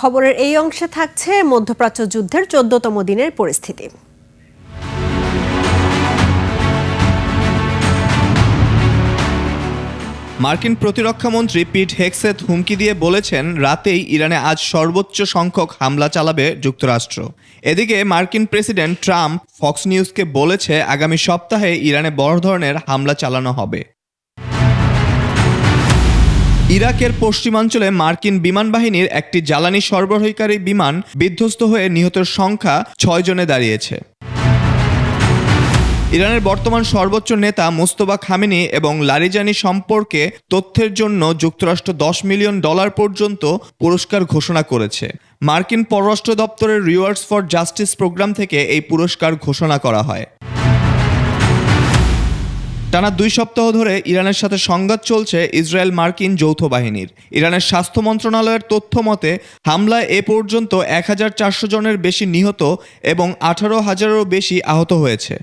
খবরের এই অংশে থাকছে মধ্যপ্রাচ্য যুদ্ধের ১৪তম দিনের পরিস্থিতি। মার্কিন প্রতিরক্ষামন্ত্রী পিট হেগসেথ হুমকি দিয়ে বলেছেন রাতেই ইরানে আজ সর্বোচ্চ সংখ্যক হামলা চালাবে যুক্তরাষ্ট্র। এদিকে মার্কিন প্রেসিডেন্ট ট্রাম্প ফক্স নিউজকে বলেছে আগামী সপ্তাহে ইরানে বড় ধরনের হামলা চালানো হবে। ইরাকের পশ্চিমাঞ্চলে মার্কিন বিমান বাহিনীর একটি জ্বালানি সরবরাহকারী বিমান বিধ্বস্ত হয়ে নিহতের সংখ্যা ৬ জনে দাঁড়িয়েছে। ইরানের বর্তমান সর্বোচ্চ নেতা মোস্তফা খামেনি এবং লারিজানি সম্পর্কে তথ্যের জন্য যুক্তরাষ্ট্র $10 মিলিয়ন পর্যন্ত পুরস্কার ঘোষণা করেছে। মার্কিন পররাষ্ট্র দপ্তরের রিওয়ার্ডস ফর জাস্টিস প্রোগ্রাম থেকে এই পুরস্কার ঘোষণা করা হয়। টানা ২ সপ্তাহ ধরে ইরানের সাথে সংঘাত চলছে ইসরায়েল মার্কিন যৌথ বাহিনীর। ইরানের স্বাস্থ্য মন্ত্রণালয়ের তথ্য মতে হামলায় এ পর্যন্ত ১,৪০০ জনের বেশি নিহত এবং ১৮,০০০-এরও বেশি আহত হয়েছে।